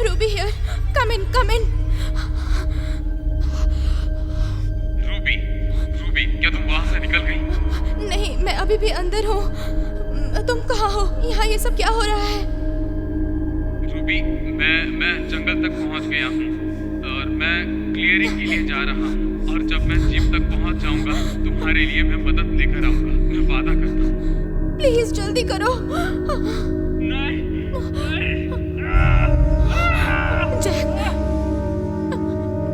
Ruby here, come in, come in. Ruby, Ruby, क्या तुम वहां से निकल गई? नहीं, मैं अभी भी अंदर हूँ। तुम कहाँ हो? यहाँ ये सब क्या हो रहा है? रूबी, मैं जंगल तक पहुंच गया हूँ और मैं क्लियरिंग के लिए जा रहा हूँ। और जब मैं जीप तक पहुंच जाऊंगा तुम्हारे लिए मैं मदद लेकर आऊंगा, मैं वादा करता हूँ। प्लीज जल्दी करो। नहीं, जैक,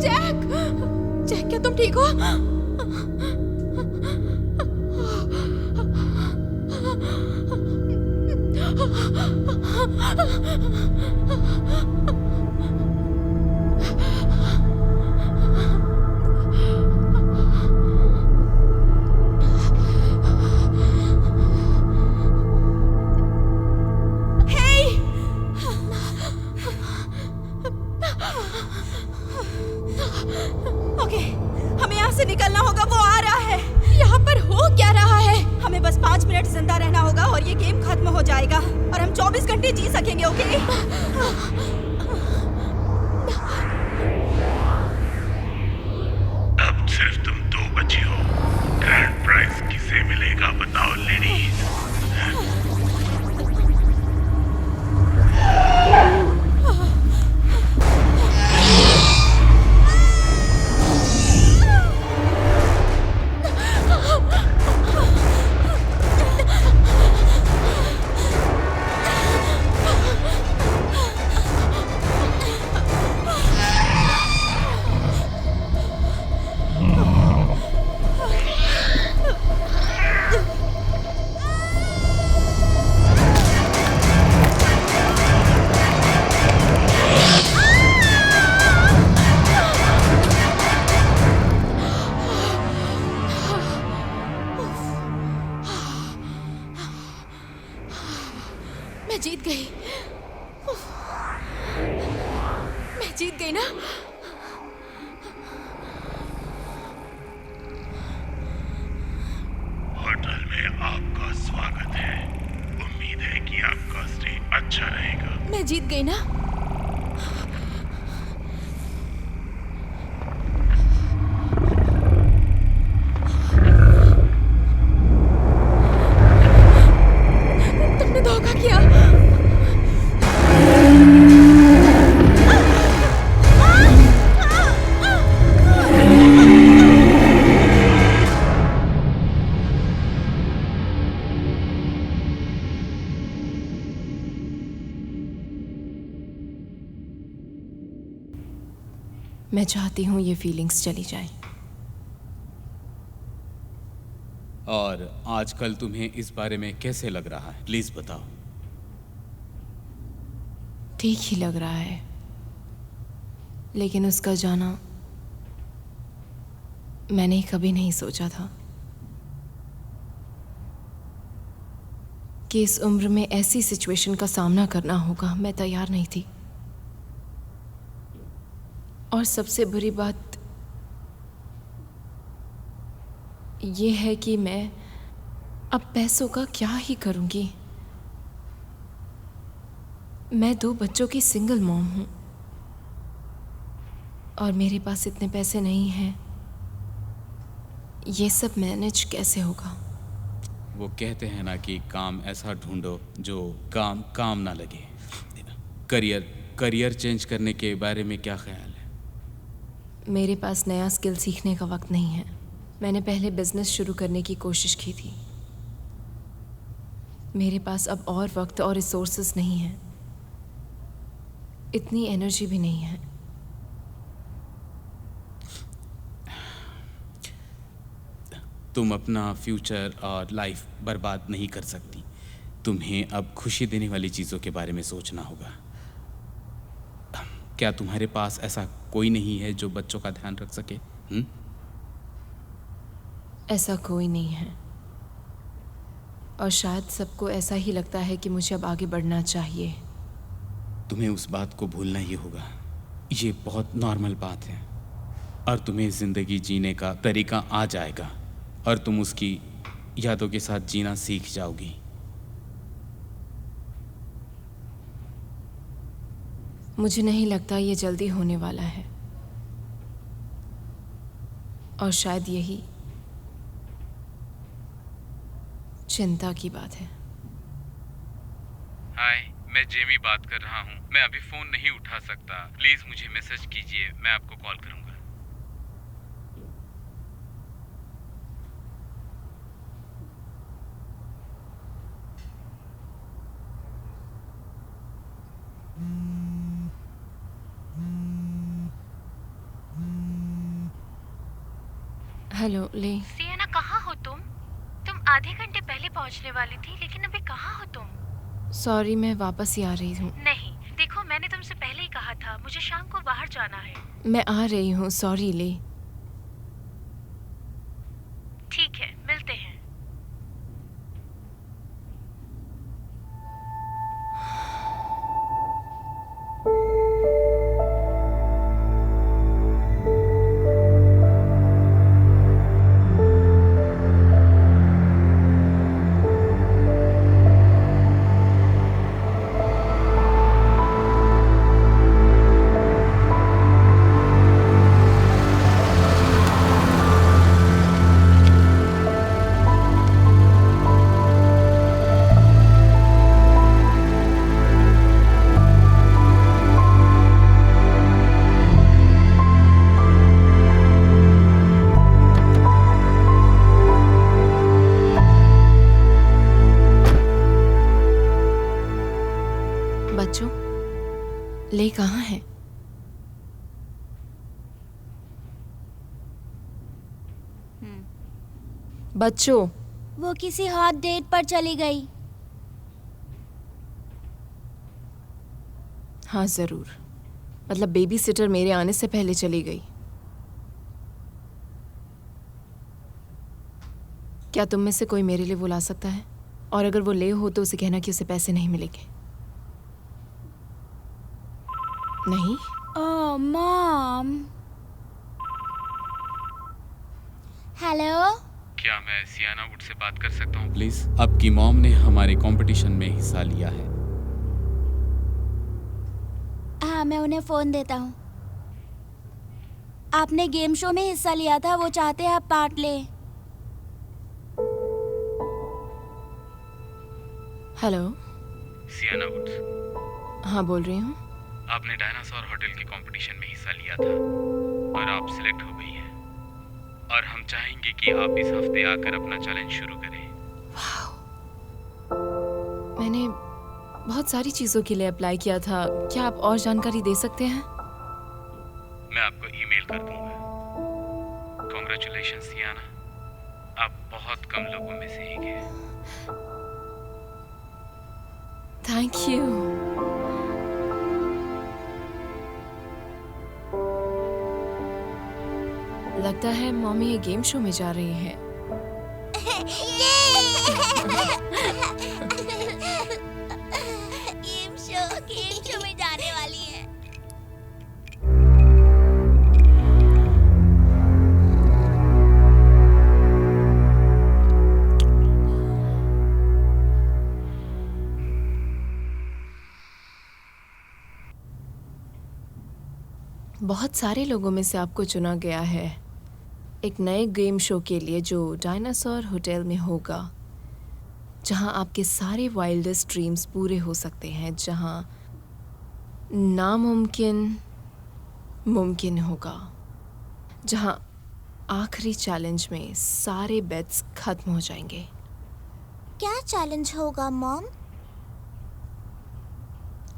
जैक, जैक, क्या तुम ठीक हो? ओके, हमें यहाँ से निकलना होगा। वो आ रहा है। यहाँ पर हो क्या रहा है? हमें बस 5 मिनट जिंदा रहना होगा और ये गेम खत्म हो जाएगा और हम 24 घंटे जी सकेंगे। ओके? अब सिर्फ तुम 2 बची हो। ग्रैंड प्राइज किसे मिलेगा बताओ लेडीज? मैं जीत गई। मैं जीत गई ना? होटल में आपका स्वागत है। उम्मीद है कि आपका स्टे अच्छा रहेगा। मैं जीत गई ना? तुमने धोखा किया। मैं चाहती हूँ ये फीलिंग्स चली जाएं। और आजकल तुम्हें इस बारे में कैसे लग रहा है? प्लीज बताओ। ठीक ही लग रहा है, लेकिन उसका जाना मैंने कभी नहीं सोचा था कि इस उम्र में ऐसी सिचुएशन का सामना करना होगा। मैं तैयार नहीं थी। और सबसे बुरी बात यह है कि मैं अब पैसों का क्या ही करूंगी। मैं 2 बच्चों की सिंगल मॉम हूं और मेरे पास इतने पैसे नहीं हैं। ये सब मैनेज कैसे होगा? वो कहते हैं ना कि काम ऐसा ढूंढो जो काम काम ना लगे। करियर चेंज करने के बारे में क्या ख्याल है? मेरे पास नया स्किल सीखने का वक्त नहीं है। मैंने पहले बिजनेस शुरू करने की कोशिश की थी। मेरे पास अब और वक्त और रिसोर्सेज नहीं है। इतनी एनर्जी भी नहीं है। तुम अपना फ्यूचर और लाइफ बर्बाद नहीं कर सकती। तुम्हें अब खुशी देने वाली चीज़ों के बारे में सोचना होगा। क्या तुम्हारे पास ऐसा कोई नहीं है जो बच्चों का ध्यान रख सके? ऐसा कोई नहीं है और शायद सबको ऐसा ही लगता है कि मुझे अब आगे बढ़ना चाहिए। तुम्हें उस बात को भूलना ही होगा। ये बहुत नॉर्मल बात है और तुम्हें ज़िंदगी जीने का तरीका आ जाएगा और तुम उसकी यादों के साथ जीना सीख जाओगी। मुझे नहीं लगता ये जल्दी होने वाला है, और शायद यही चिंता की बात है। हाय, मैं जेमी बात कर रहा हूँ। मैं अभी फोन नहीं उठा सकता, प्लीज मुझे मैसेज कीजिए, मैं आपको कॉल करूँगा। हेलो ले। सियाना, कहाँ हो तुम? तुम आधे घंटे पहले पहुंचने वाली थी, लेकिन अभी कहाँ हो तुम? सॉरी, मैं वापस ही आ रही हूँ। नहीं, देखो मैंने तुमसे पहले ही कहा था, मुझे शाम को बाहर जाना है। मैं आ रही हूँ, सॉरी ले। ठीक है, मिलते हैं। बच्चों, ले कहाँ है? बच्चों, वो किसी हॉट डेट पर चली गई। हाँ जरूर, मतलब बेबी सिटर मेरे आने से पहले चली गई। क्या तुम में से कोई मेरे लिए वो ला सकता है? और अगर वो ले हो तो उसे कहना कि उसे पैसे नहीं मिलेंगे। नहीं? ओह मॉम। हेलो, क्या मैं सियाना वुड से बात कर सकता हूँ प्लीज? आपकी मॉम ने हमारे कंपटीशन में हिस्सा लिया है। हाँ मैं उन्हें फोन देता हूँ। आपने गेम शो में हिस्सा लिया था, वो चाहते हैं आप पार्ट लें। हेलो। सियाना वुड्स, हाँ बोल रही हूँ। आपने डायनासोर होटल के कंपटीशन में हिस्सा लिया था और आप सिलेक्ट हो गई हैं, और हम चाहेंगे कि आप इस हफ्ते आकर अपना चैलेंज शुरू करें। मैंने बहुत सारी चीज़ों के लिए अप्लाई किया था, क्या आप और जानकारी दे सकते हैं? मैं आपको ईमेल कर दूंगा। कांग्रेचुलेशन सियाना, आप बहुत कम लोगों में से एक हैं। Thank you. लगता है मम्मी ये गेम शो में जा रही है। गेम शो में जाने वाली है। बहुत सारे लोगों में से आपको चुना गया है एक नए गेम शो के लिए जो डायनासोर होटल में होगा, जहां आपके सारे वाइल्डेस्ट ड्रीम्स पूरे हो सकते हैं, जहां नामुमकिन मुमकिन होगा, जहां आखिरी चैलेंज में सारे बेट्स खत्म हो जाएंगे। क्या चैलेंज होगा मॉम?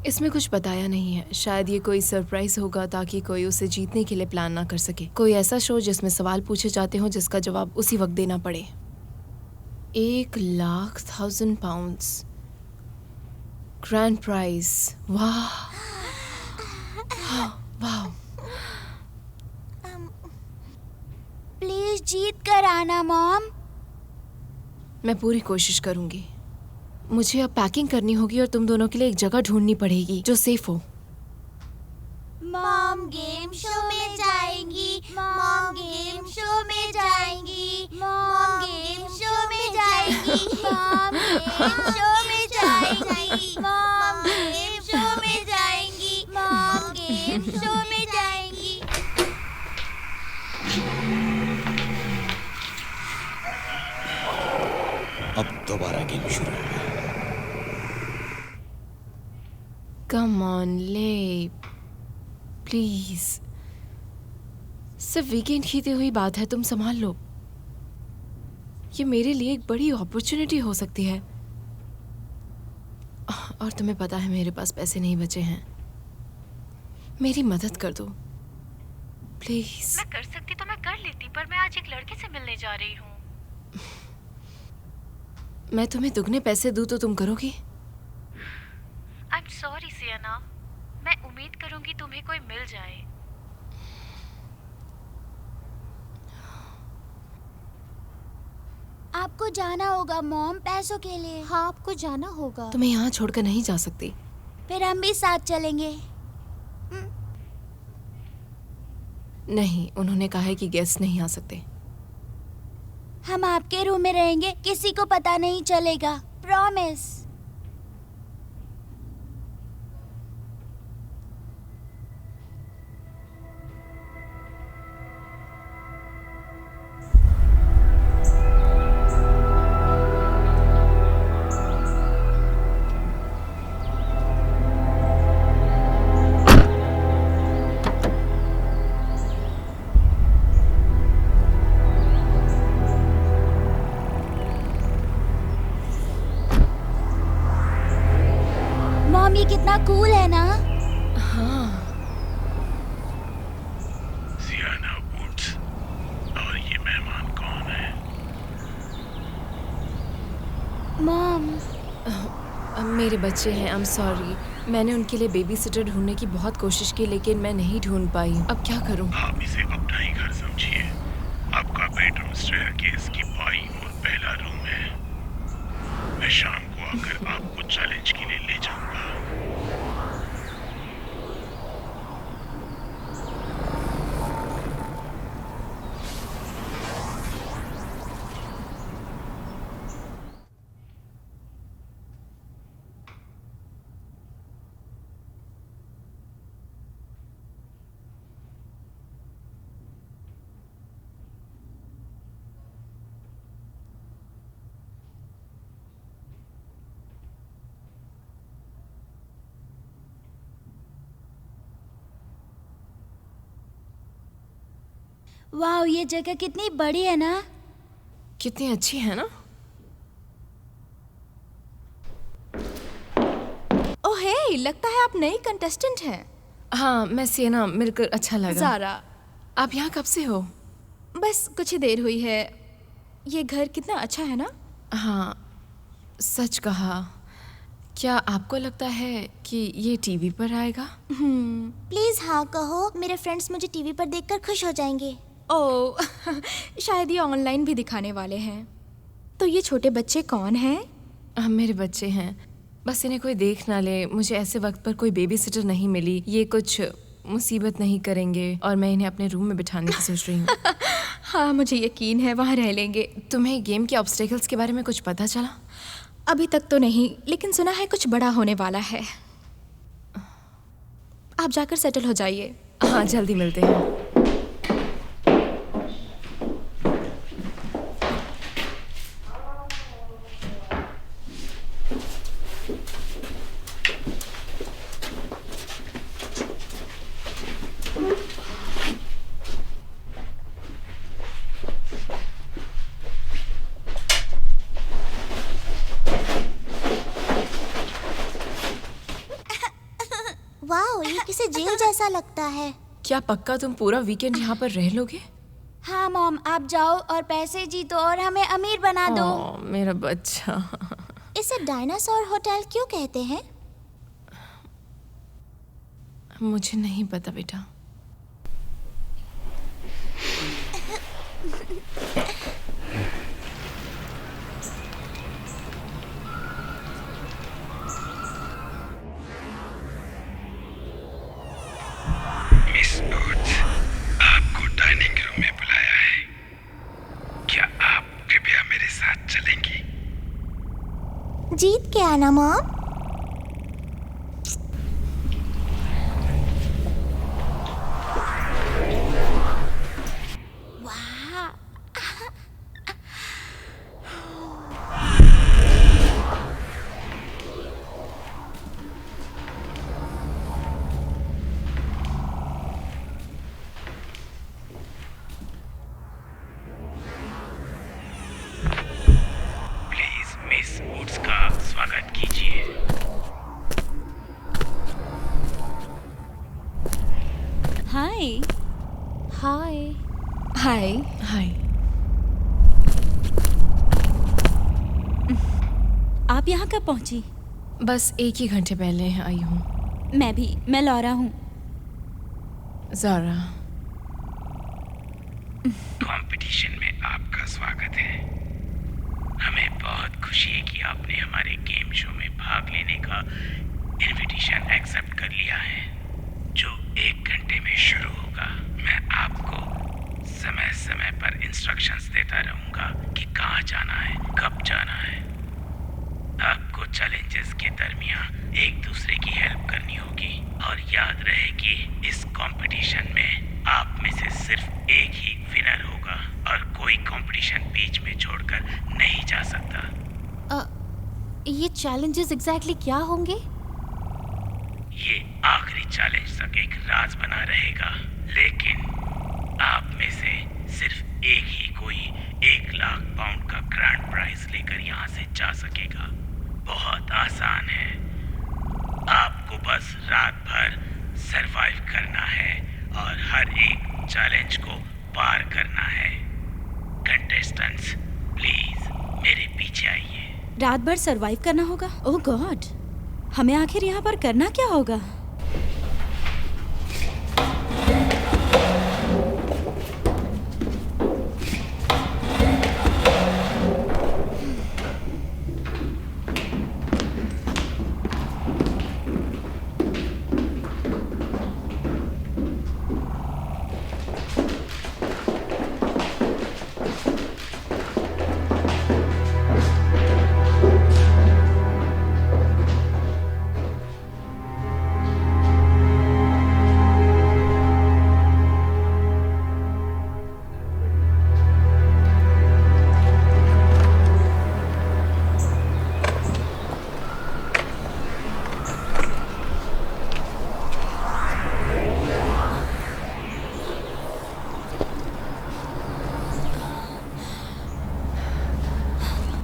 इसमें कुछ बताया नहीं है, शायद ये कोई सरप्राइज होगा ताकि कोई उसे जीतने के लिए प्लान ना कर सके। कोई ऐसा शो जिसमें सवाल पूछे जाते हो जिसका जवाब उसी वक्त देना पड़े। 1,00,000 पाउंड्स ग्रैंड प्राइज। वाह वाह। प्लीज जीत कर आना मॉम। मैं पूरी कोशिश करूंगी। मुझे अब पैकिंग करनी होगी और तुम दोनों के लिए एक जगह ढूंढनी पड़ेगी जो सेफ हो। मॉम गेम शो में जाएंगी। मॉम गेम शो में जाएंगी। मॉम गेम शो में जाएंगी। मॉम गेम शो में जाएंगी। मॉम गेम शो में जाएंगी। मॉम गेम शो में जाएंगी। अब दोबारा गेम शुरू होगा। कम ऑन ले, प्लीज। सिर्फ वीकेंड की दी हुई बात है, तुम संभाल लो। ये मेरे लिए एक बड़ी अपॉर्चुनिटी हो सकती है, और तुम्हें पता है मेरे पास पैसे नहीं बचे हैं। मेरी मदद कर दो प्लीज। मैं कर सकती तो मैं कर लेती, पर मैं आज एक लड़के से मिलने जा रही हूँ। मैं तुम्हें दुगने पैसे दूं तो तुम करोगी? आई एम सॉरी सियाना, मैं उम्मीद करूंगी तुम्हें कोई मिल जाए। आपको जाना होगा मॉम, पैसों के लिए। हाँ, आपको जाना होगा। तुम्हें यहाँ छोड़कर नहीं जा सकती। फिर हम भी साथ चलेंगे। नहीं, उन्होंने कहा है कि गेस्ट नहीं आ सकते। हम आपके रूम में रहेंगे, किसी को पता नहीं चलेगा, प्रॉमिस। मॉम, ये कितना कूल है ना। हाँ, सियाना वुड्स। और ये मेहमान कौन है? मॉम, मेरे बच्चे हैं। आई एम सॉरी, मैंने उनके लिए बेबी सिटर ढूंढने की बहुत कोशिश की, लेकिन मैं नहीं ढूंढ पाई। अब क्या करूं? आप इसे अपना ही घर समझिए। आपका बेडरूम स्टेयरकेस की बाईं ओर पहला रूम है। मैं शाम को आकर आपको चैलेंज के लिए ले जाऊंगा। वाह, ये जगह कितनी बड़ी है ना। कितनी अच्छी है ना। ओह हे, लगता है आप नई कंटेस्टेंट हैं। हाँ, मैं सियाना, मिलकर अच्छा लगा। ज़ारा, आप यहाँ कब से हो? बस कुछ ही देर हुई है। ये घर कितना अच्छा है ना। हाँ, सच कहा। क्या आपको लगता है कि ये टीवी पर आएगा? प्लीज हाँ कहो, मेरे फ्रेंड्स मुझे टीवी पर देखकर खुश हो जाएंगे। ओह शायद ये ऑनलाइन भी दिखाने वाले हैं। तो ये छोटे बच्चे कौन हैं? मेरे बच्चे हैं। बस इन्हें कोई देख ना ले। मुझे ऐसे वक्त पर कोई बेबी सिटर नहीं मिली। ये कुछ मुसीबत नहीं करेंगे और मैं इन्हें अपने रूम में बिठाने की सोच रही हूँ। हाँ, मुझे यकीन है वहाँ रह लेंगे। तुम्हें गेम के ऑब्स्टेकल्स के बारे में कुछ पता चला? अभी तक तो नहीं, लेकिन सुना है कुछ बड़ा होने वाला है। आप जाकर सेटल हो जाइए। हाँ, जल्दी मिलते हैं। वाह, ये किसी जेल जैसा लगता है। क्या पक्का तुम पूरा वीकेंड यहाँ पर रह लोगे? हाँ मॉम, आप जाओ और पैसे जीतो और हमें अमीर बना दो। ओह, मेरा बच्चा। इसे डायनासोर होटल क्यों कहते हैं? मुझे नहीं पता बेटा। मिस वुड्स, आपको डाइनिंग रूम में बुलाया है। क्या आप कृपया मेरे साथ चलेंगी? जीत के आना मॉम। हाय हाय हाय। हाय। आप यहाँ कब पहुँची? बस 1 ही घंटे पहले आई हूँ। मैं लॉरा हूँ। ज़ारा। कंपटीशन में आपका स्वागत है। हमें बहुत खुशी है कि आपने हमारे गेम शो में भाग लेने का इनविटेशन एक्सेप्ट कर लिया है, जो 1 घंटे में शुरू होगा। मैं आपको समय समय पर इंस्ट्रक्शंस देता रहूंगा कि कहाँ जाना है, कब जाना है। आपको चैलेंजेस के दरमियान एक दूसरे की हेल्प करनी होगी, और याद रहे कि इस कंपटीशन में आप में से सिर्फ एक ही विनर होगा और कोई कंपटीशन बीच में छोड़कर नहीं जा सकता। ये चैलेंजेस एग्जैक्टली क्या होंगे? ये आखिरी चैलेंज तक एक राज बना रहेगा, लेकिन आप में से सिर्फ एक ही कोई 1 लाख पाउंड का ग्रैंड प्राइज लेकर यहाँ से जा सकेगा। बहुत आसान है, आपको बस रात भर सरवाइव करना है और हर एक चैलेंज को पार करना है। कंटेस्टेंट्स प्लीज मेरे पीछे आइए। रात भर सरवाइव करना होगा? ओह गॉड, हमें आखिर यहाँ पर करना क्या होगा?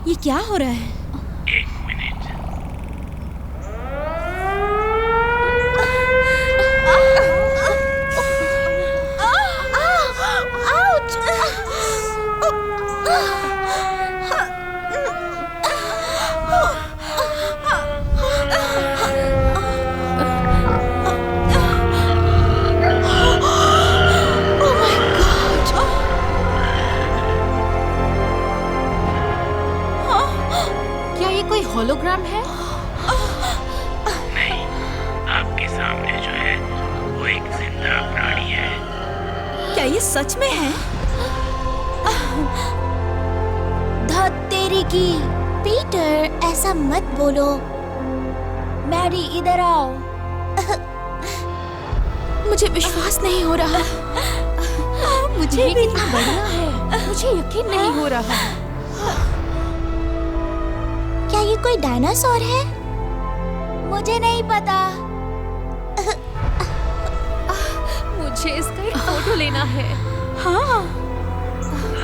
ये क्या हो रहा है? 1 मिनट। क्या ये कोई होलोग्राम है? नहीं, आपके सामने जो है वो एक जिंदा प्राणी है। क्या ये सच में है? धत तेरी की। पीटर, ऐसा मत बोलो। मैरी, इधर आओ। मुझे विश्वास नहीं हो रहा। मुझे ये कितना बढ़िया है, मुझे यकीन नहीं हो रहा। क्या ये कोई डायनासोर है? मुझे नहीं पता। मुझे इसका एक फोटो लेना है। हाँ,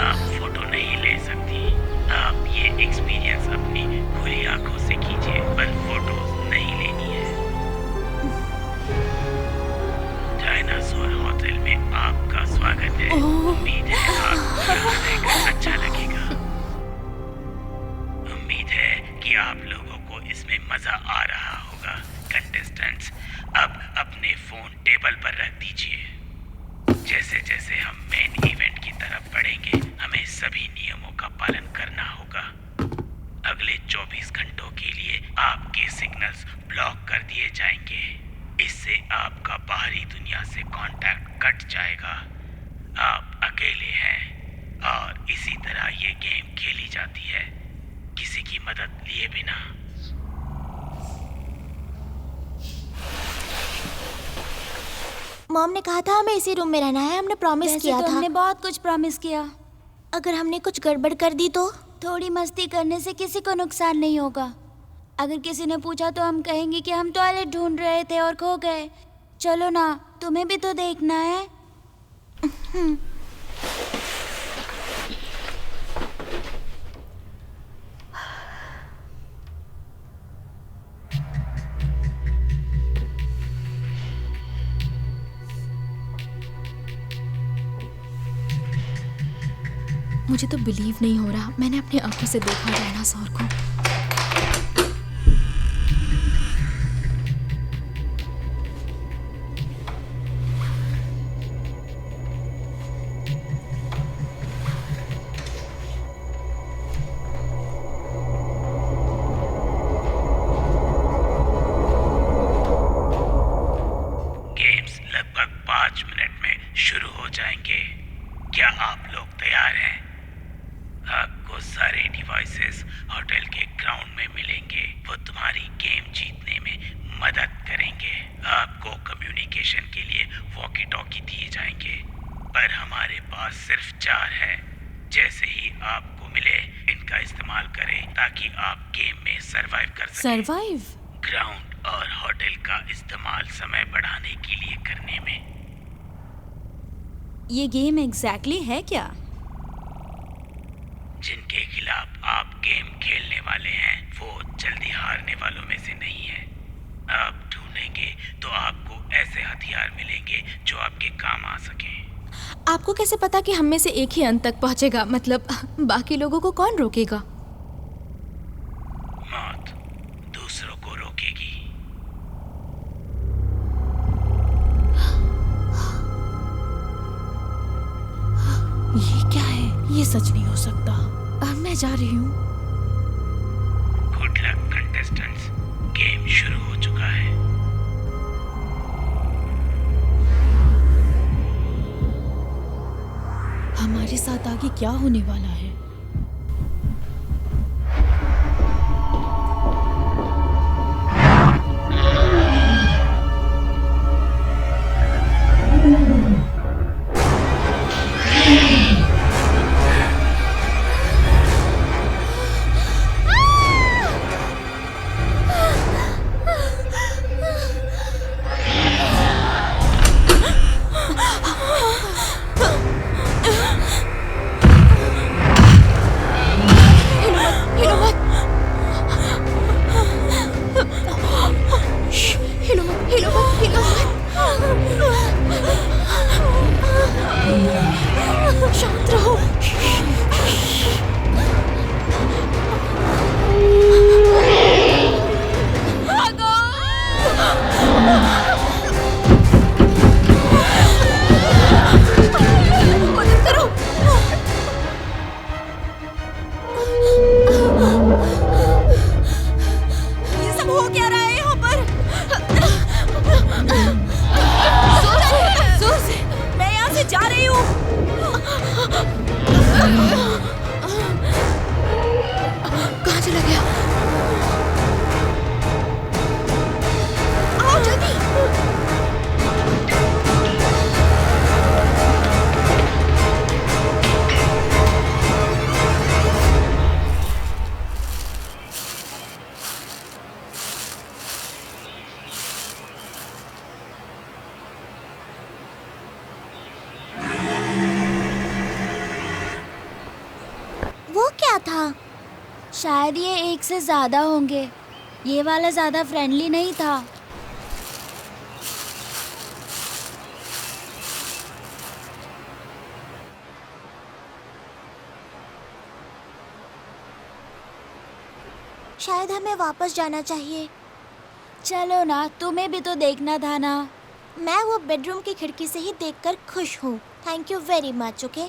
आप फोटो नहीं ले सकती। आप ये एक्सपीरियंस अपनी खुली आंखों से कीजिए, पर फोटो नहीं लेनी है। डायनासोर होटल में आपका स्वागत है। उम्मीद है आपको यहाँ रहकर अच्छा लगेगा। उम्मीद है कि आप लोगों को इसमें मजा आ रहा होगा। कंटेस्टेंट्स, अब अपने फोन टेबल पर रख दीजिए। जैसे जैसे हम मेन इवेंट की तरफ बढ़ेंगे, हमें सभी नियमों का पालन करना होगा। अगले 24 घंटों के लिए आपके सिग्नल्स ब्लॉक कर दिए जाएंगे। इससे आपका बाहरी दुनिया से कांटेक्ट कट जाएगा। आप अकेले हैं और इसी तरह ये गेम खेली जाती है, किसी की मदद लिए बिना। मॉम ने कहा था हमें इसी रूम में रहना है। हमने प्रॉमिस किया था। हमने बहुत कुछ प्रॉमिस किया। अगर हमने कुछ गड़बड़ कर दी तो? थोड़ी मस्ती करने से किसी को नुकसान नहीं होगा। अगर किसी ने पूछा तो हम कहेंगे कि हम टॉयलेट ढूंढ रहे थे और खो गए। चलो ना, तुम्हें भी तो देखना है। मुझे तो बिलीव नहीं हो रहा, मैंने अपनी आंखों से देखा डायनासोर को। गेम्स लगभग 5 मिनट में शुरू हो जाएंगे। क्या आप लोग तैयार हैं? आपको सारे डिवाइसेस होटल के ग्राउंड में मिलेंगे। वो तुम्हारी गेम जीतने में मदद करेंगे। आपको कम्युनिकेशन के लिए वॉकी टॉकी दिए जाएंगे, पर हमारे पास सिर्फ 4 है। जैसे ही आपको मिले इनका इस्तेमाल करें ताकि आप गेम में सरवाइव कर सकें। सरवाइव? ग्राउंड और होटल का इस्तेमाल समय बढ़ाने के लिए करने में। ये गेम एग्जैक्टली है क्या? जिनके खिलाफ आप गेम खेलने वाले हैं वो जल्दी हारने वालों में से नहीं है। आप ढूंढेंगे तो आपको ऐसे हथियार मिलेंगे जो आपके काम आ सकें। आपको कैसे पता कि हम में से एक ही अंत तक पहुंचेगा? मतलब बाकी लोगों को कौन रोकेगा? मौत दूसरों को रोकेगी। ये क्या है? ये सच नहीं हो सकता। अब मैं जा रही हूँ। गुड लक कंटेस्टेंट्स, गेम शुरू हो चुका है। हमारे साथ आगे क्या होने वाला है? शांत रहो। मदद करो। ये सब हो क्या रहा है यहाँ पर? जोर से। मैं यहाँ से जा रही हूँ। कहाँ चला गया? आओ जल्दी। वो क्या था? शायद ये एक से ज्यादा होंगे। ये वाला ज्यादा फ्रेंडली नहीं था। शायद हमें वापस जाना चाहिए। चलो ना, तुम्हें भी तो देखना था ना। मैं वो बेडरूम की खिड़की से ही देखकर खुश हूँ। Thank you very much. Okay,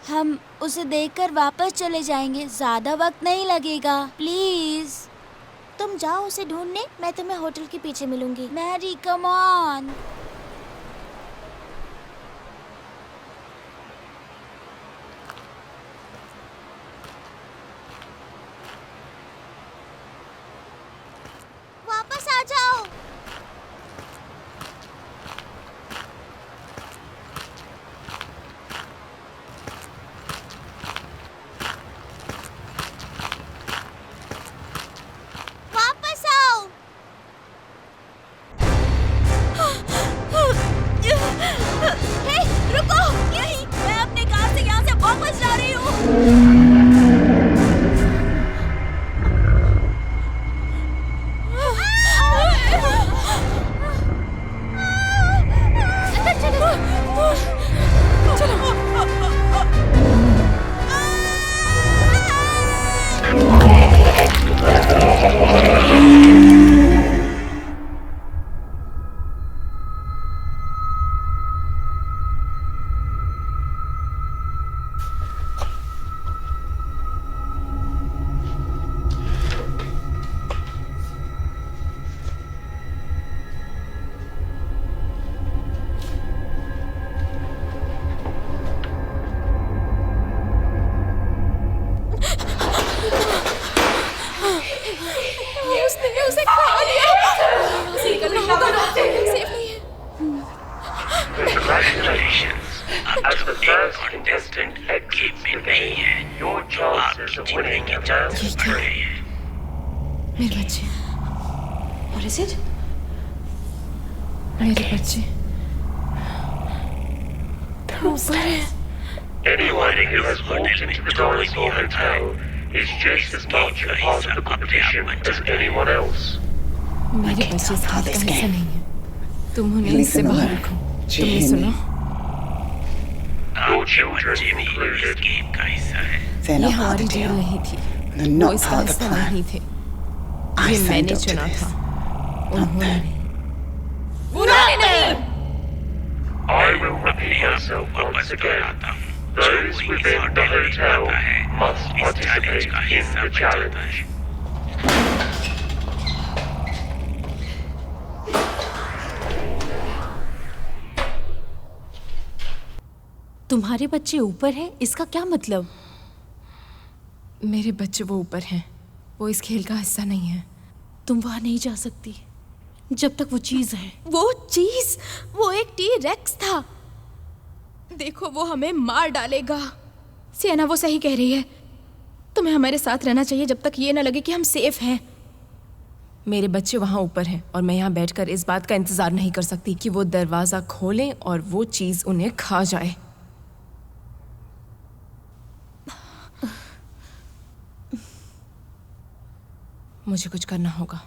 हम उसे देखकर वापस चले जाएंगे। ज्यादा वक्त नहीं लगेगा। प्लीज तुम जाओ उसे ढूंढने, मैं तुम्हें होटल के पीछे मिलूंगी। Mary come on. वापस आ जाओ। वापस आओ। हे, रुको यहीं। मैं अपनी कार से यहाँ से वापस जा रही हूँ। अंदर चलो। चलो। जब एक कॉन्टेस्टेंट गेम में नहीं है तो आपकी जीतने के चांसेस बढ़ गए हैं। मेरे बच्चे। What is it? मेरे बच्चे ऊपर है। Anyone who has walked into the Dinosaur Hotel is just as much a part of the competition as anyone else. मेरे बच्चे इस खेल का हिस्सा नहीं है। तुम उन्हें इससे बाहर रखो। तुमने सुना? आपके बच्चे भी इस गेम का हिस्सा है। ये हमारी जेल नहीं थी। वो इसका हिस्सा नहीं थे। ये मैंने चुना था। उन्होंने नहीं। I will repeat myself once again. Those within the hotel must participate in the challenge. तुम्हारे बच्चे ऊपर हैं, इसका क्या मतलब? मेरे बच्चे वो ऊपर हैं। वो इस खेल का हिस्सा नहीं है। तुम वहां नहीं जा सकती जब तक वो चीज है। वो चीज, वो एक टी-रेक्स था। देखो वो हमें मार डालेगा। सिएना वो सही कह रही है। तुम्हें हमारे साथ रहना चाहिए जब तक ये ना लगे कि हम सेफ हैं। मेरे बच्चे वहाँ ऊपर हैं और मैं यहाँ बैठकर इस बात का इंतजार नहीं कर सकती कि वो दरवाजा खोलें और वो चीज उन्हें खा जाए। मुझे कुछ करना होगा।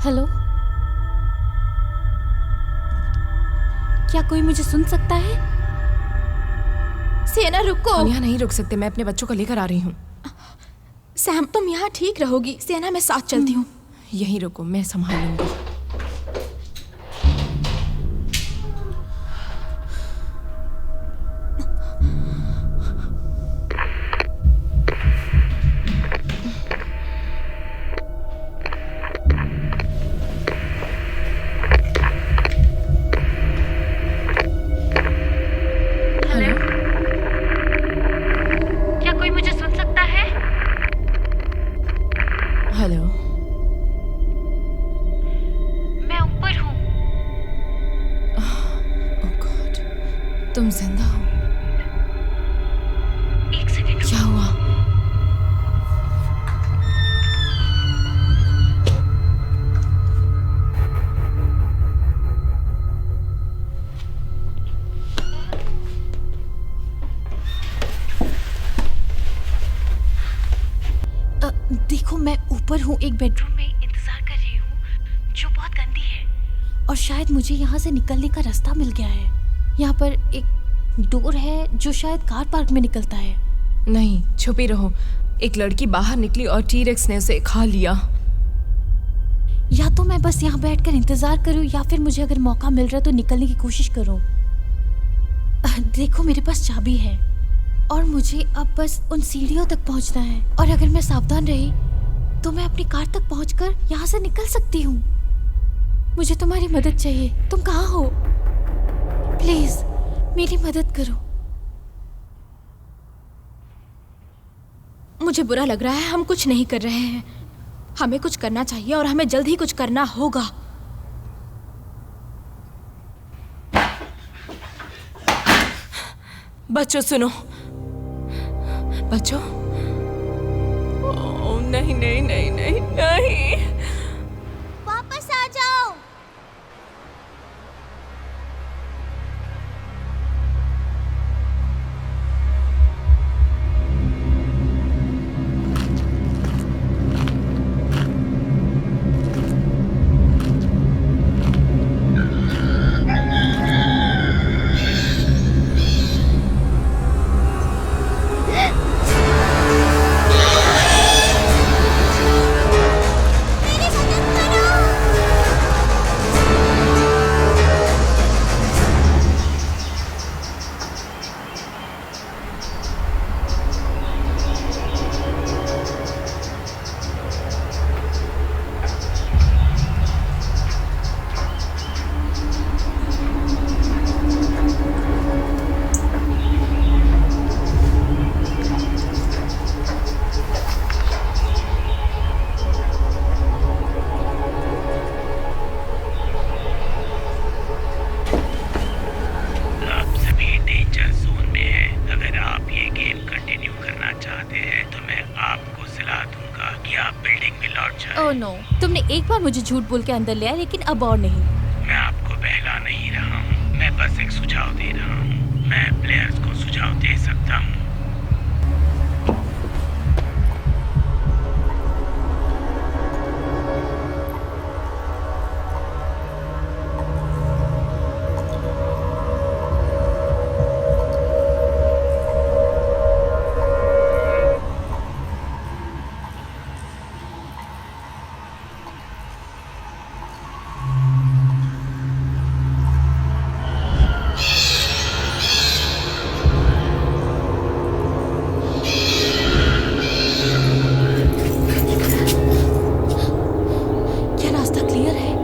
हेलो, क्या कोई मुझे सुन सकता है? सिएना रुको। हम यहाँ नहीं रुक सकते। मैं अपने बच्चों को लेकर आ रही हूँ। सैम तुम यहाँ ठीक रहोगी। सिएना मैं साथ चलती हूँ। यहीं रुको, मैं संभाल लूंगी। हेलो, मैं ऊपर हूँ। ओह गॉड, तुम जिंदा हो? एक सेकंड। क्या हुआ? देखो मैं ऊपर हूँ, एक बेडरूम में इंतजार कर रही हूँ जो बहुत गंदी है। और शायद मुझे यहाँ से निकलने का रास्ता मिल गया है। यहाँ पर एक डोर है जो शायद कार पार्क में निकलता है। नहीं, छुपी रहो। एक लड़की बाहर निकली और टी-रेक्स ने उसे खा लिया। या तो मैं बस यहाँ बैठकर इंतजार करूँ या फिर मुझे अगर मौका मिल रहा है तो निकलने की कोशिश करूँ। देखो मेरे पास चाबी है और मुझे अब बस उन सीढ़ियों तक पहुँचना है। और अगर मैं सावधान रही तो मैं अपनी कार तक पहुँचकर यहाँ से निकल सकती हूँ। मुझे तुम्हारी मदद चाहिए। तुम कहाँ हो? प्लीज मेरी मदद करो। मुझे बुरा लग रहा है, हम कुछ नहीं कर रहे हैं। हमें कुछ करना चाहिए और हमें जल्द ही कुछ करना होगा। बच्चों सुनो। बच्चों, ओह नहीं नहीं नहीं नहीं नहीं। वापस आ जाओ। ओह नो, तुमने एक बार मुझे झूठ बोल के अंदर लिया लेकिन अब और नहीं। मैं आपको बहला नहीं रहा हूँ, मैं बस एक सुझाव दे रहा हूँ। मैं प्लेयर्स को सुझाव दे सकता हूँ। क्या रास्ता क्लियर है?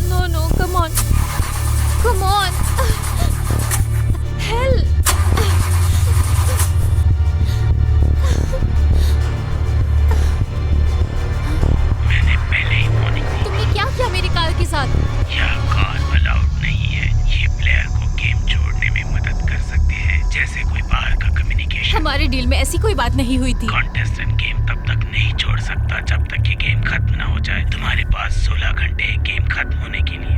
No, no, come on. Come on. Help. मैंने पहले ही वार्निंग दी। तुमने क्या किया मेरी कार के साथ? यह कार अलाउड नहीं है। ये प्लेयर को गेम छोड़ने में मदद कर सकते हैं, जैसे कोई बाहर का कम्युनिकेशन। हमारे डील में ऐसी कोई बात नहीं हुई थी। कॉन्टेस्टेंट गेम तब तक नहीं छोड़ सकता जब तक ये गेम खत्म ना हो जाए। तुम्हारे पास 16 घंटे हैं गेम खत्म होने के लिए।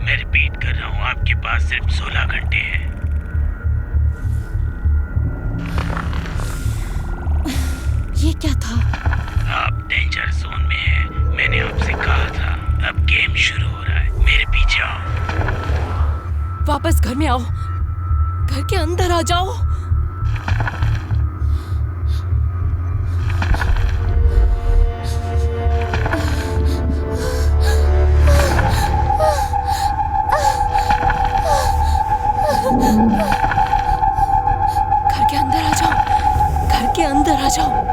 मैं रिपीट कर रहा हूँ, आपके पास सिर्फ 16 घंटे हैं। ये क्या था? आप डेंजर जोन में हैं। मैंने आपसे कहा था, अब गेम शुरू हो रहा है। मेरे पीछे आओ। वापस घर में आओ, घर के अंदर आ जाओ। घर के अंदर आ जाओ, घर के अंदर आ जाओ।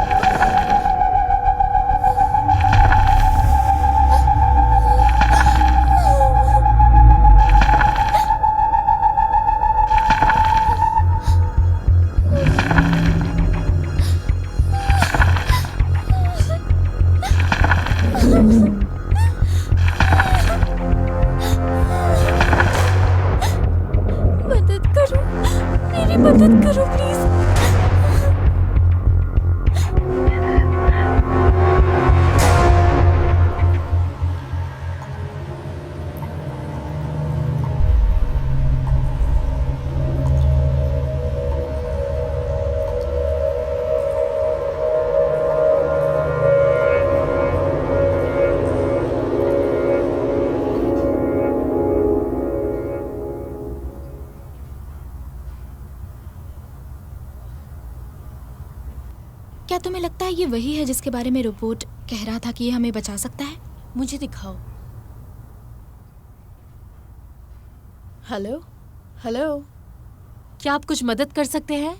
मदद करो, मेरी मदद करो प्लीज। क्या तुम्हें लगता है ये वही है जिसके बारे में रिपोर्ट कह रहा था कि ये हमें बचा सकता है? मुझे दिखाओ। हेलो, हेलो, क्या आप कुछ मदद कर सकते हैं?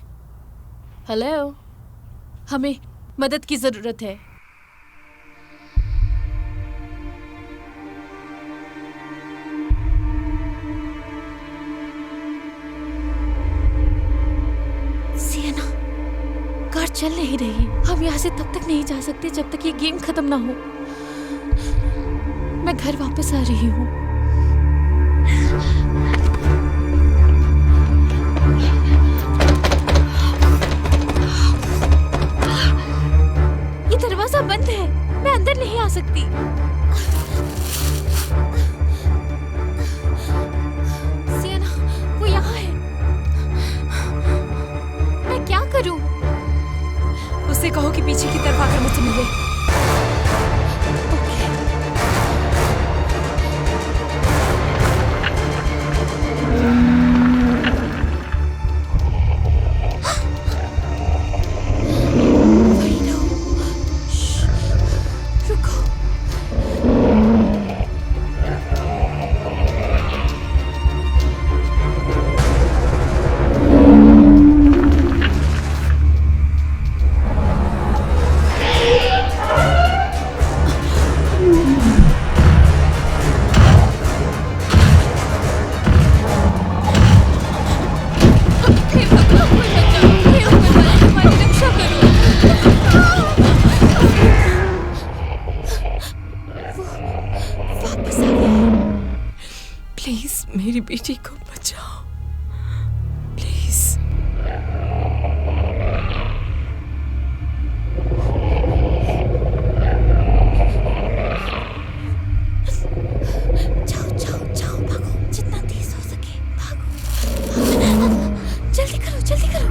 हेलो, हमें मदद की जरूरत है। सिएना, कार चल नहीं रही। हम यहाँ से तब तक नहीं जा सकते जब तक ये गेम खत्म ना हो। मैं घर वापस आ रही हूँ। ये दरवाजा बंद है, मैं अंदर नहीं आ सकती। सिएना, वो यहाँ है। मैं क्या करूँ? उससे कहो कि पीछे की तरफ आकर मुझसे मिले। मेरी बेटी को बचाओ प्लीज। जाओ जाओ जाओ, भागो जितना तेज हो सके, भागो। जल्दी करो जल्दी करो।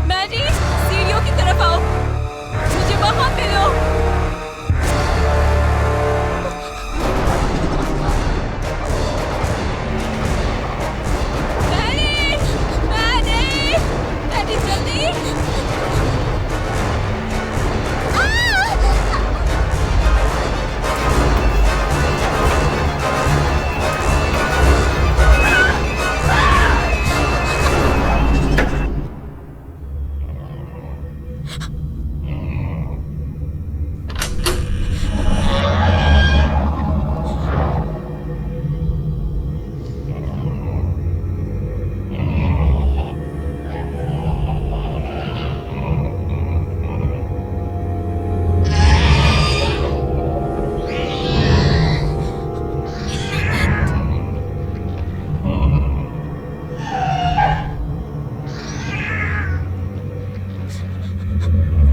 मैरी, सीढ़ियों की तरफ आओ, मुझे वहां मिलो। मैरी, मैरी, मैरी जल्दी।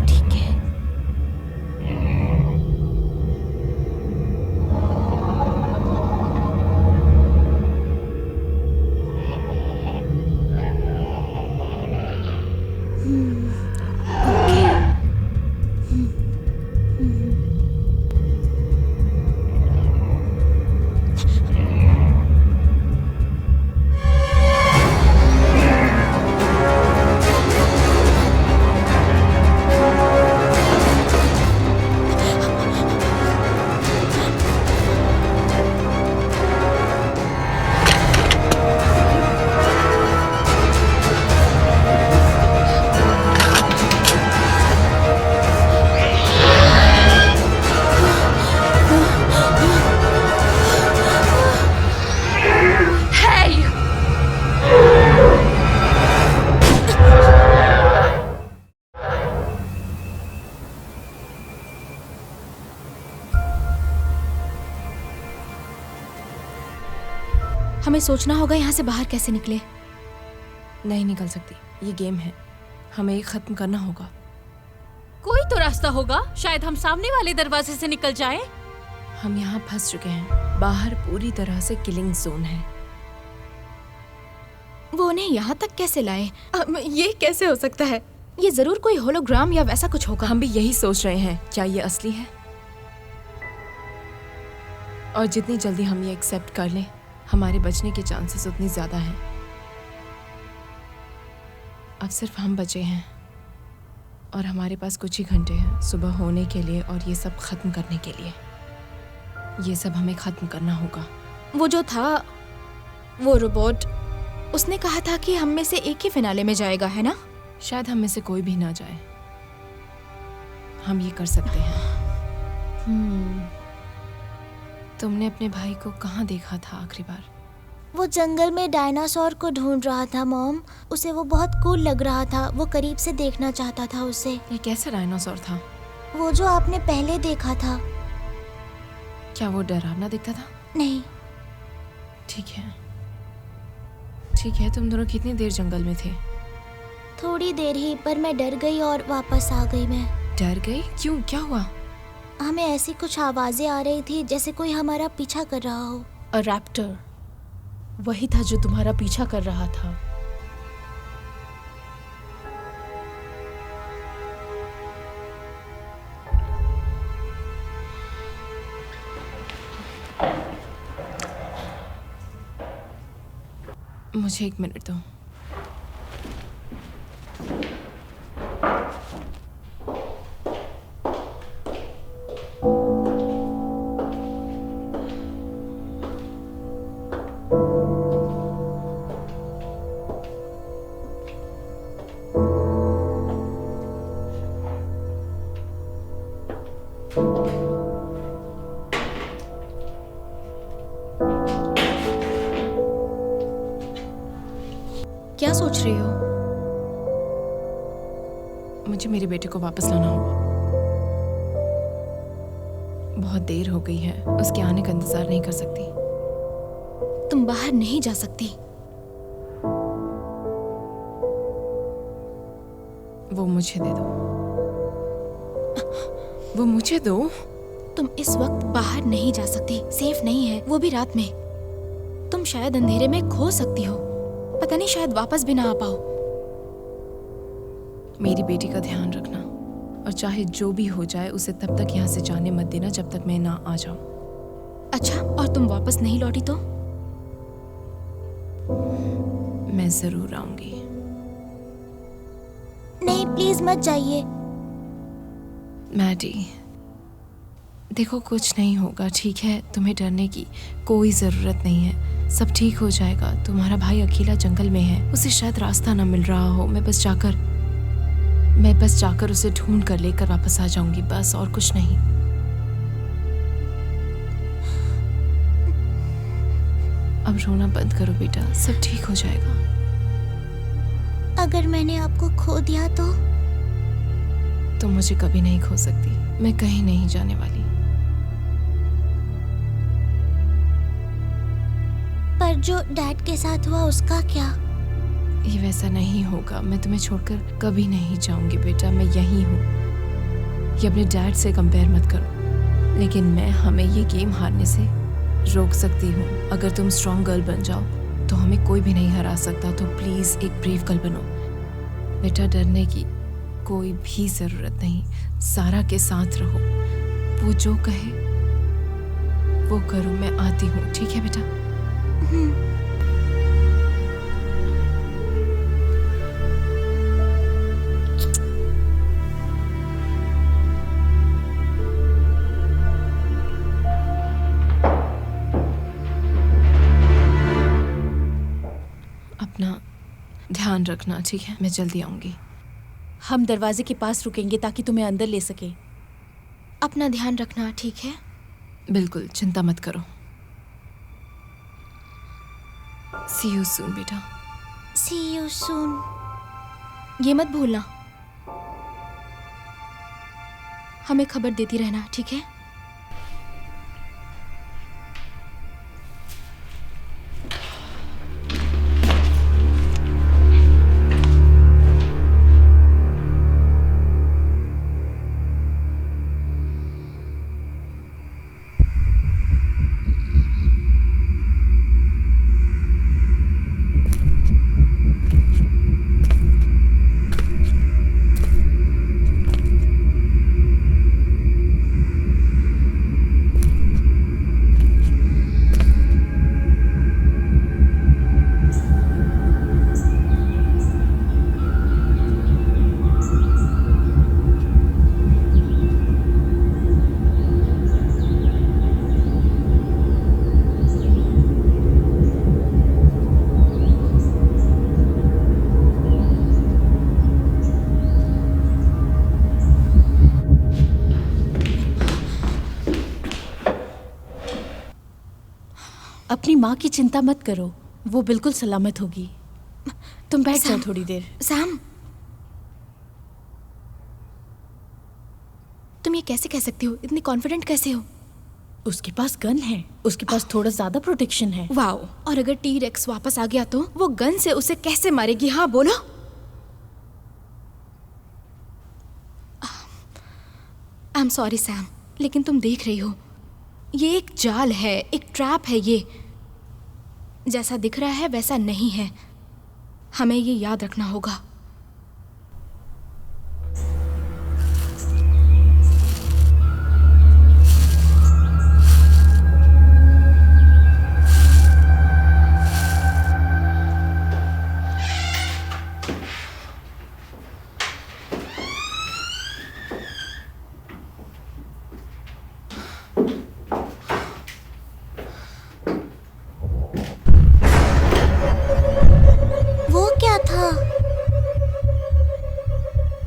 ठीक है। ओके। हमें सोचना होगा यहाँ से बाहर कैसे निकले। नहीं निकल सकती, ये गेम है, हमें ये खत्म करना होगा। कोई तो रास्ता होगा, शायद हम सामने वाले दरवाजे से निकल जाएं। हम यहाँ फंस चुके हैं, बाहर पूरी तरह से किलिंग जोन है। वो उन्हें यहाँ तक कैसे लाए? ये कैसे हो सकता है? ये जरूर कोई होलोग्राम या वैसा कुछ होगा। हम भी यही सोच रहे हैं, क्या ये असली है? और जितनी जल्दी हम ये एक्सेप्ट कर लें, हमारे बचने के चांसेस उतनी ज्यादा हैं। अब सिर्फ हम बचे हैं और हमारे पास कुछ ही घंटे हैं सुबह होने के लिए और ये सब खत्म करने के लिए। ये सब हमें खत्म करना होगा। वो जो था, वो रोबोट, उसने कहा था कि हम में से एक ही फिनाले में जाएगा, है ना? शायद हम में से कोई भी ना जाए। हम ये कर सकते हैं। तुमने अपने भाई को कहाँ देखा था आखिरी बार? वो जंगल में डायनासोर को ढूंढ रहा था मॉम। उसे वो बहुत कूल लग रहा था, वो करीब से देखना चाहता था उसे। ये कैसा डायनासोर था? वो जो आपने पहले देखा था। क्या वो डरावना दिखता था? नहीं। ठीक है ठीक है। तुम दोनों कितनी देर जंगल में थे? थोड़ी देर ही, पर मैं डर गई और वापस आ गई। मैं डर गई? क्यों, क्या हुआ? हमें ऐसी कुछ आवाजें आ रही थी जैसे कोई हमारा पीछा कर रहा हो। अ रैप्टर, वही था जो तुम्हारा पीछा कर रहा था। मुझे 1 मिनट दो। क्या सोच रही हो? मुझे मेरे बेटे को वापस लाना होगा। बहुत देर हो गई है, उसके आने का इंतजार नहीं कर सकती। तुम बाहर नहीं जा सकती। वो मुझे दे दो। वो मुझे दो। तुम इस वक्त बाहर नहीं जा सकती, सेफ नहीं है, वो भी रात में। तुम शायद अंधेरे में खो सकती हो, पता नहीं शायद वापस भी ना आ पाओ। मेरी बेटी का ध्यान रखना, और चाहे जो भी हो जाए उसे तब तक यहाँ से जाने मत देना जब तक मैं ना आ जाऊं। अच्छा, और तुम वापस नहीं लौटी तो? मैं जरूर आऊंगी। नहीं, प्लीज मत जाइए। मैडी, देखो कुछ नहीं होगा, ठीक है? तुम्हें डरने की कोई जरूरत नहीं है, सब ठीक हो जाएगा। तुम्हारा भाई अकेला जंगल में है, उसे शायद रास्ता ना मिल रहा हो। मैं बस जाकर उसे ढूंढ कर लेकर वापस आ जाऊंगी, बस, और कुछ नहीं। अब रोना बंद करो बेटा, सब ठीक हो जाएगा। अगर मैंने आपको खो दिया तो? तुम मुझे कभी नहीं खो सकती, मैं कहीं नहीं जाने वाली। पर जो डैड के साथ हुआ उसका क्या? ये वैसा नहीं होगा, मैं तुम्हें छोड़कर कभी नहीं जाऊंगी बेटा, मैं यहीं हूँ। ये अपने डैड से कंपेयर मत करो, लेकिन मैं हमें ये गेम हारने से रोक सकती हूँ। अगर तुम स्ट्रॉन्ग गर्ल बन जाओ तो हमें कोई भी नहीं हरा सकता, तो प्लीज एक ब्रेव गर्ल बनो बेटा। डरने की कोई भी जरूरत नहीं, सारा के साथ रहो, वो जो कहे वो करो। मैं आती हूँ, ठीक है बेटा? अपना ध्यान रखना, ठीक है? मैं जल्दी आऊंगी। हम दरवाजे के पास रुकेंगे ताकि तुम्हें अंदर ले सके। अपना ध्यान रखना, ठीक है? बिल्कुल, चिंता मत करो। See you soon, बेटा। See you soon। ये मत भूलना, हमें खबर देती रहना, ठीक है? अपनी माँ की चिंता मत करो, वो बिल्कुल सलामत होगी। तुम बैठ जाओ थोड़ी देर। सैम, तुम ये कैसे कह सकती हो? इतनी कॉन्फिडेंट कैसे हो? उसके पास गन है, उसके पास थोड़ा ज्यादा प्रोटेक्शन है। वाओ। और अगर टी-रेक्स वापस आ गया तो वो गन से उसे कैसे मारेगी? हाँ बोलो। आई एम सॉरी सैम, लेकिन तुम देख रही हो, ये एक जाल है, एक ट्रैप है। ये जैसा दिख रहा है वैसा नहीं है, हमें ये याद रखना होगा।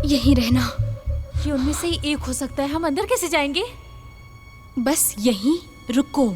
यहीं रहना। ये उनमें से ही एक हो सकता है। हम अंदर कैसे जाएंगे? बस यहीं रुको।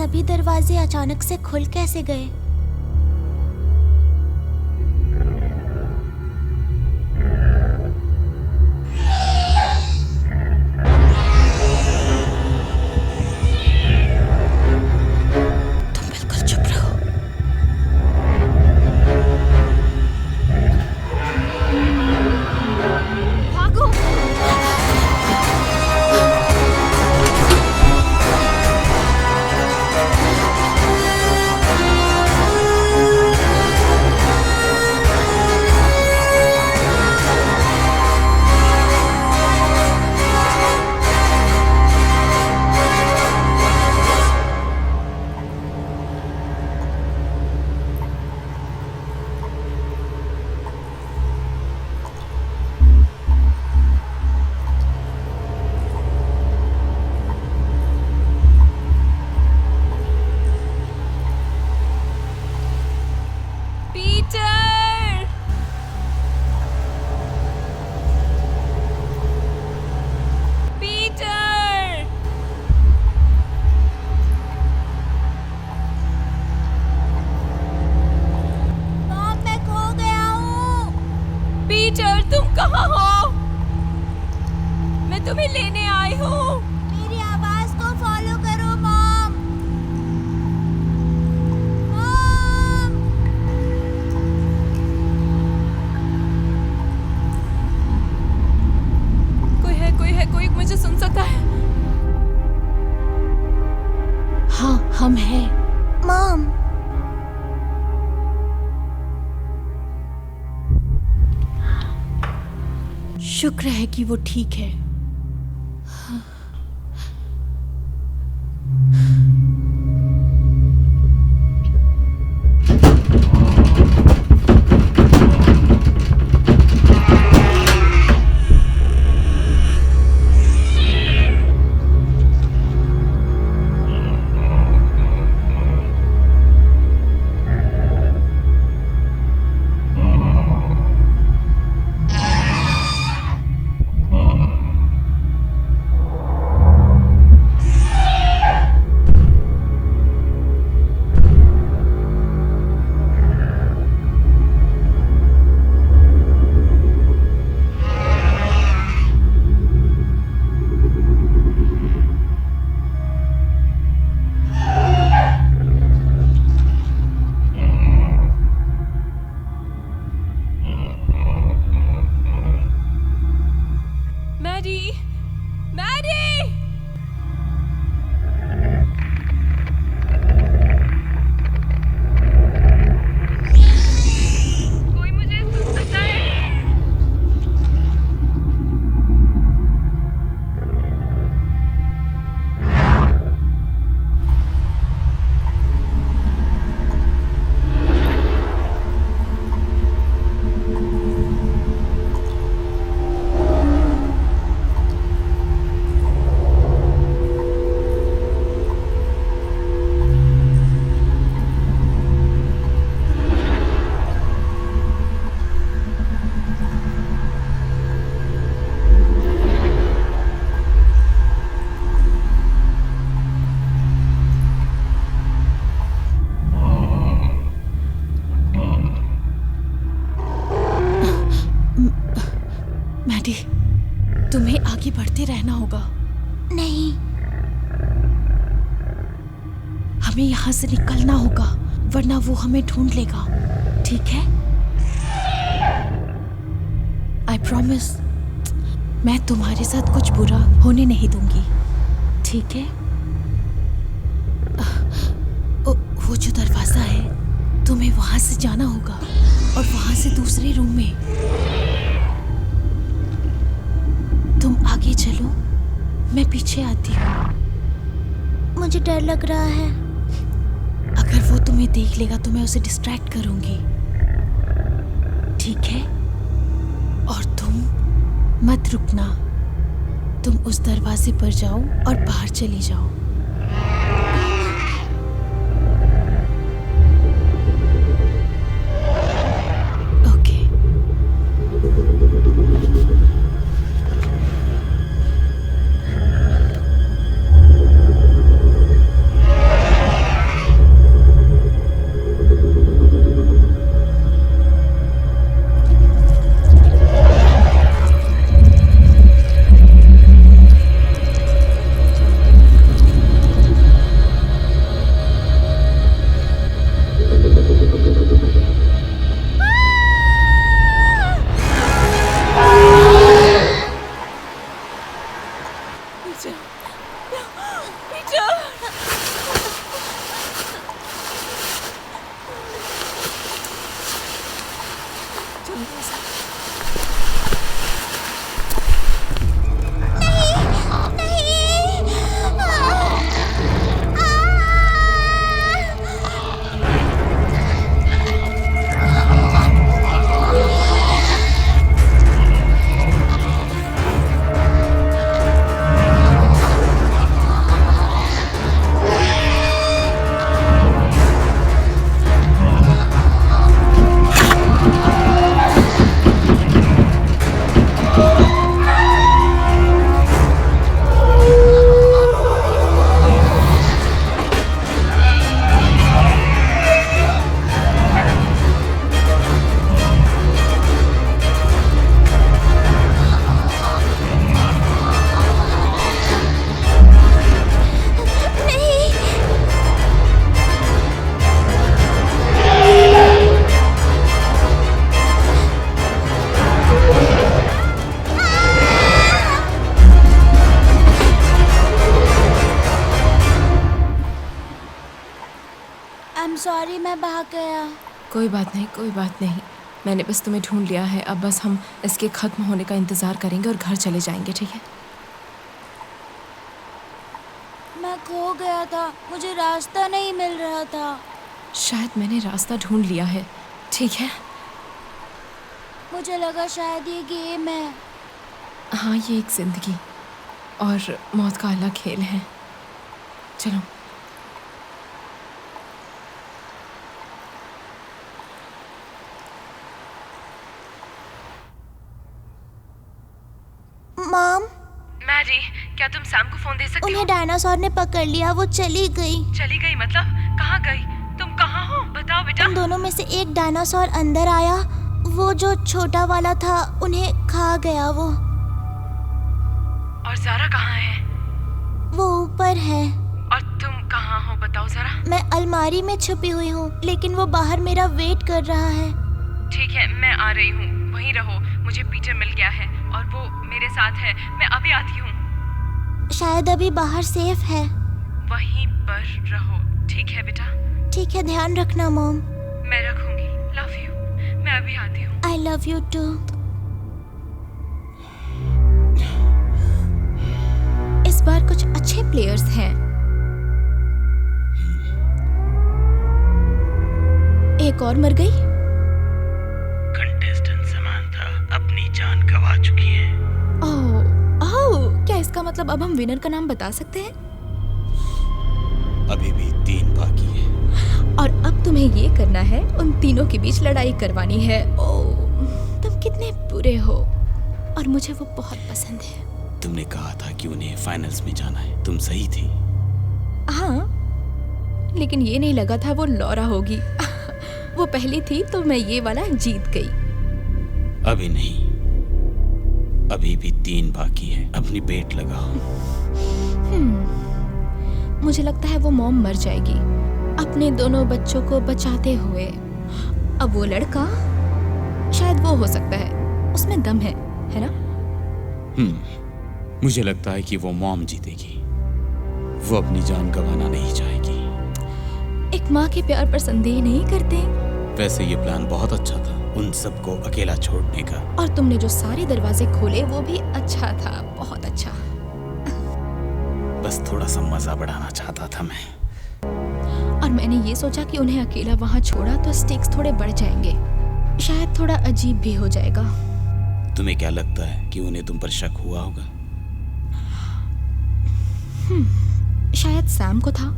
सभी दरवाजे अचानक से खुल कैसे गए? तुम बिल्कुल चुप रहो। भागो। पीटर! पीटर! मॉम, मैं खो गया हूँ। पीटर, तुम कहाँ हो? मैं तुम्हें लेने आई हूँ। मेरी आवाज को फॉलो करो मॉम। मॉम! कोई मुझे सुन सकता है? हाँ, हम हैं। मॉम! शुक्र है कि वो ठीक है। मैडी! मैडी! कोई मुझे सुन सकता है? मैडी, तुम्हें आगे बढ़ते रहना होगा। नहीं, हमें यहाँ से निकलना होगा, वरना वो हमें ढूंढ लेगा। ठीक है? आई प्रॉमिस, मैं तुम्हारे साथ कुछ बुरा होने नहीं दूंगी। ठीक है? वो जो दरवाजा है, तुम्हें वहां से जाना होगा और वहां से दूसरे रूम में। तुम आगे चलो, मैं पीछे आती हूँ। मुझे डर लग रहा है। अगर वो तुम्हें देख लेगा तो मैं उसे डिस्ट्रैक्ट करूंगी। ठीक है? और तुम मत रुकना। तुम उस दरवाजे पर जाओ और बाहर चली जाओ। ओके। I'm sorry, मैं भाग गया। कोई बात नहीं, कोई बात नहीं। मैंने बस तुम्हें ढूंढ लिया है। अब बस हम इसके ख़त्म होने का इंतज़ार करेंगे और घर चले जाएंगे, ठीक है? मैं खो गया था, मुझे रास्ता नहीं मिल रहा था। शायद मैंने रास्ता ढूंढ लिया है, ठीक है? मुझे लगा शायद ये गेम है। हाँ, ये एक ज़िंदगी और मौत का अलग खेल है। चलो। मॉम, मैरी, क्या तुम सैम को फोन दे सकती हो? उन्हें डायनासोर ने पकड़ लिया, वो चली गई। चली गई मतलब? कहाँ गई? तुम कहाँ हो? बताओ बेटा। उन दोनों में से एक डायनासोर अंदर आया, वो जो छोटा वाला था उन्हें खा गया वो। और ज़ारा कहाँ है? वो ऊपर है। और तुम कहाँ हो बताओ जरा। मैं अलमारी में छुपी हुई हूँ, लेकिन वो बाहर मेरा वेट कर रहा है। ठीक है, मैं आ रही हूँ, वहीं रहो। मुझे पीटर मिल गया है और वो मेरे साथ है। मैं अभी आती हूँ। शायद अभी बाहर सेफ है। वहीं पर रहो, ठीक है बेटा? ठीक है, ध्यान रखना मॉम। मैं रखूंगी। Love you. मैं अभी आती हूँ। I love you too. इस बार कुछ अच्छे प्लेयर्स हैं। एक और मर गई। कंटेस्टेंट समांथा अपनी जान गंवा चुकी है। ओह, क्या इसका मतलब अब हम विनर का नाम बता सकते हैं? अभी भी 3 बाकी है। और अब तुम्हें ये करना है, उन तीनों के बीच लड़ाई करवानी है। ओह, तुम कितने बुरे हो और मुझे वो बहुत पसंद है। तुमने कहा था कि उन्हें फाइनल्स में जाना है, तुम सही थी। हाँ, लेकिन ये नहीं लगा था वो लॉरा होगी। वो पहली थी तो मैं ये वाला जीत गई। अभी नहीं, अभी भी 3 बाकी है। अपनी बेट लगाओ। मुझे लगता है वो मॉम मर जाएगी अपने दोनों बच्चों को बचाते हुए। अब वो लड़का, शायद वो हो सकता है, उसमें दम है ना? मुझे लगता है कि वो मॉम जीतेगी। वो अपनी जान गंवाना नहीं चाहेगी। एक माँ के प्यार पर संदेह नहीं करते। वैसे ये प्लान बहुत अच्छा था, उन सबको अकेला छोड़ने का। और तुमने जो सारे दरवाजे खोले वो भी अच्छा था, बहुत अच्छा। बस थोड़ा सा मजा बढ़ाना चाहता था मैं। और मैंने ये सोचा कि उन्हें अकेला वहाँ छोड़ा तो स्टेक्स थोड़े बढ़ जाएंगे, शायद थोड़ा अजीब भी हो जाएगा। तुम्हें क्या लगता है कि उन्हें तुम पर शक हुआ होगा? शायद सैम को था।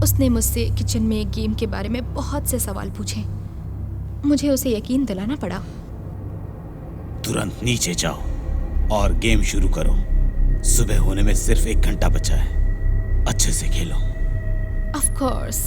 उसने मुझसे किचन में गेम के बारे में बहुत से सवाल पूछे। मुझे उसे यकीन दिलाना पड़ा। तुरंत नीचे जाओ और गेम शुरू करो। सुबह होने में सिर्फ 1 घंटा बचा है। अच्छे से खेलो। Of course.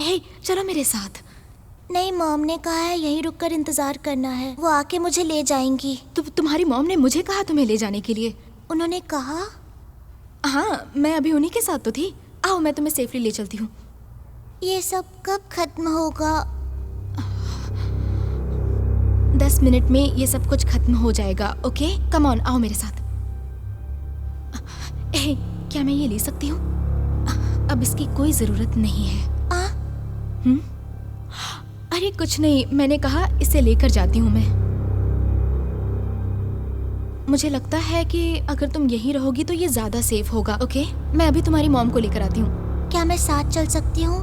हे, चलो मेरे साथ। नहीं, मॉम ने कहा है यहीं रुककर इंतजार करना है, वो आके मुझे ले जाएंगी। तो तुम्हारी मॉम ने मुझे कहा तुम्हें ले जाने के लिए? उन्होंने कहा? हाँ, मैं अभी उन्हीं के साथ तो थी। आओ, मैं तुम्हें सेफली ले चलती हूँ। ये सब कब खत्म होगा? 10 मिनट में ये सब कुछ खत्म हो जाएगा। ओके, कम ऑन, आओ मेरे साथ। क्या मैं ये ले सकती हूँ? अब इसकी कोई जरूरत नहीं है। अरे कुछ नहीं, मैंने कहा इसे लेकर जाती हूँ मैं। मुझे लगता है कि अगर तुम यहीं रहोगी तो ये ज्यादा सेफ होगा। ओके, मैं अभी तुम्हारी मॉम को लेकर आती हूँ। क्या मैं साथ चल सकती हूँ?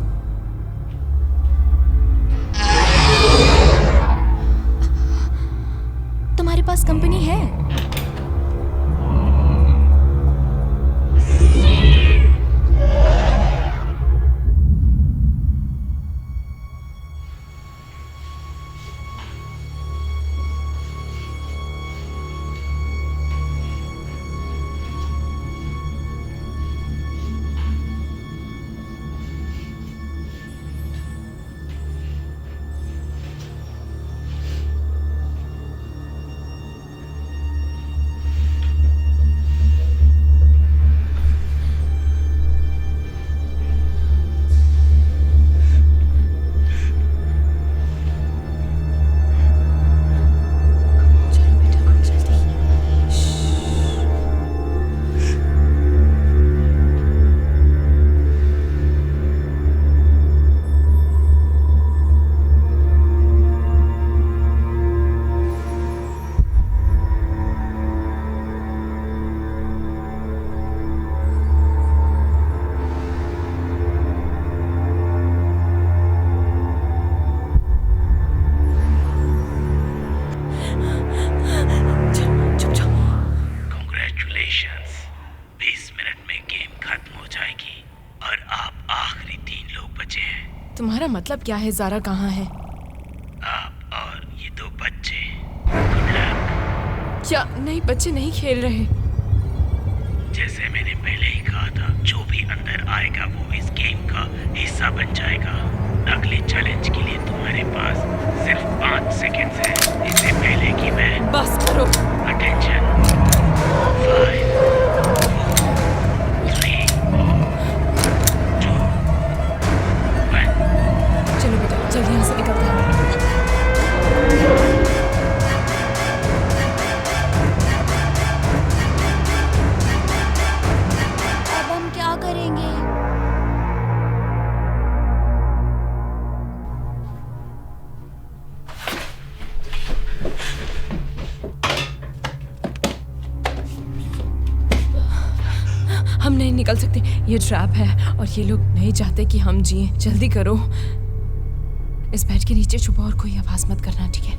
तुम्हारे पास कंपनी है? तुम्हारा मतलब क्या है? ज़ारा कहाँ है? आप और ये 2 बच्चे। क्या नहीं, बच्चे नहीं खेल रहे? जैसे मैंने पहले ही कहा था, जो भी अंदर आएगा वो इस गेम का हिस्सा बन जाएगा। अगले चैलेंज के लिए तुम्हारे पास सिर्फ 5 सेकंड्स है, इससे पहले कि मैं बस करो। अटेंशन। 5 4 3 2 1। चलो बेटा, जल्दी यहाँ से निकलते हैं। अब हम क्या करेंगे? हम नहीं निकल सकते, ये ट्रैप है और ये लोग नहीं चाहते कि हम जिए। जल्दी करो, इस बेड के नीचे छुपो और कोई आवाज मत करना, ठीक है?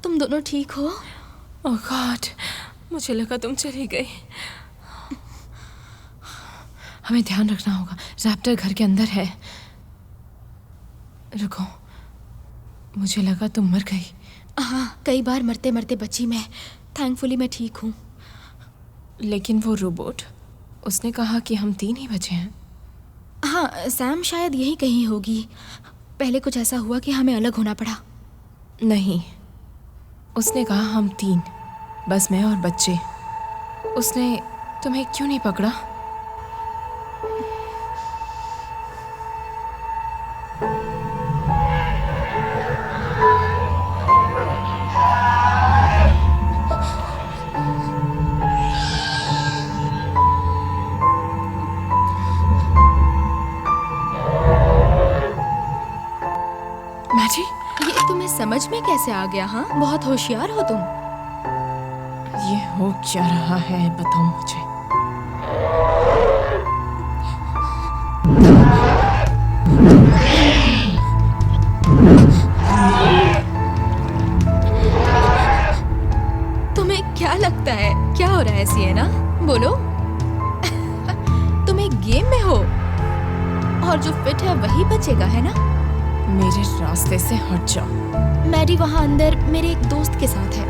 तुम दोनों ठीक हो? ओह गॉड, मुझे लगा तुम चली गई। हमें ध्यान रखना होगा, रैप्टर घर के अंदर है। रुको, मुझे लगा तुम मर गई। हाँ, कई बार मरते मरते बची मैं। थैंकफुली मैं ठीक हूँ। लेकिन वो रोबोट, उसने कहा कि हम 3 ही बचे हैं। हाँ, सैम शायद यही कहीं होगी। पहले कुछ ऐसा हुआ कि हमें अलग होना पड़ा। नहीं, उसने कहा हम 3, बस मैं और बच्चे। उसने तुम्हें क्यों नहीं पकड़ा? मैजी, ये तुम्हें समझ में कैसे आ गया? हाँ, बहुत होशियार हो तुम। ये हो क्या रहा है, बताओ मुझे। तुम्हें क्या लगता है क्या हो रहा है सिएना? बोलो। तुम एक गेम में हो और जो फिट है वही बचेगा, है ना? मेरे रास्ते से हट जाओ। मैरी वहाँ अंदर मेरे एक दोस्त के साथ है,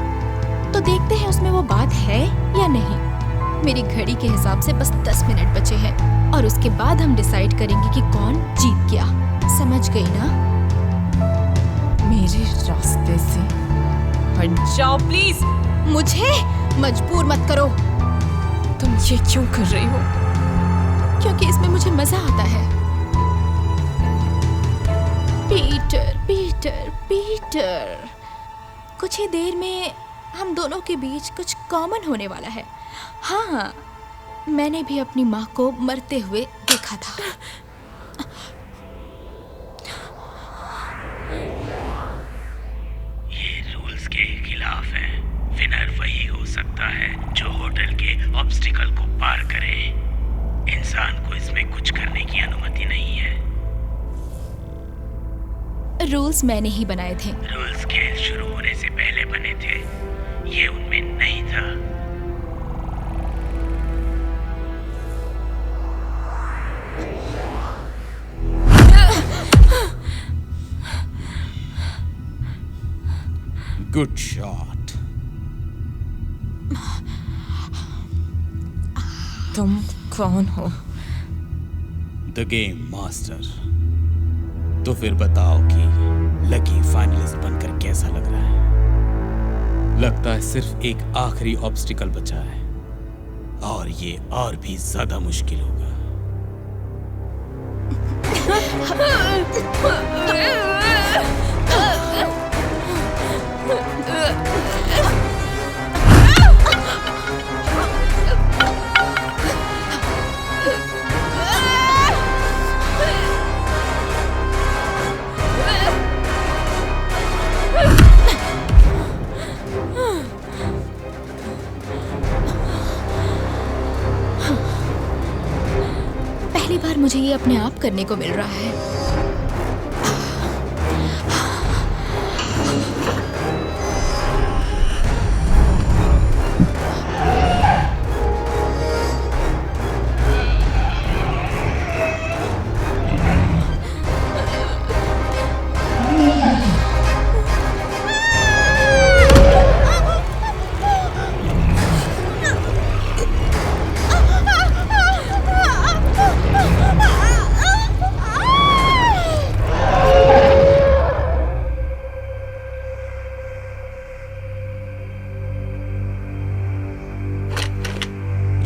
तो देखते हैं उसमें वो बात है या नहीं। मेरी घड़ी के हिसाब से बस 10 मिनट बचे हैं और उसके बाद हम डिसाइड करेंगे कि कौन जीत गया। समझ गई ना? मेरे रास्ते से हट जाओ प्लीज। मुझे मजबूर मत करो। तुम ये क्यों कर रही हो? क्योंकि इसमें मुझे मजा आता है। Peter, Peter, Peter. कुछ ही देर में हम दोनों के बीच कुछ कॉमन होने वाला है। हाँ, मैंने भी अपनी माँ को मरते हुए देखा था। ये रूल्स के खिलाफ है। विनर वही हो सकता है जो होटल के ऑब्स्टिकल को पार करे। इंसान को इसमें कुछ करने की अनुमति नहीं है। रूल्स मैंने ही बनाए थे। रूल्स खेल शुरू होने से पहले बने थे, ये उनमें नहीं था। Good shot. तुम कौन हो? The game master. तो फिर बताओ कि लकी फाइनलिस्ट बनकर कैसा लग रहा है? लगता है सिर्फ एक आखिरी ऑब्स्टिकल बचा है और ये और भी ज्यादा मुश्किल होगा। पहली बार मुझे ये अपने आप करने को मिल रहा है।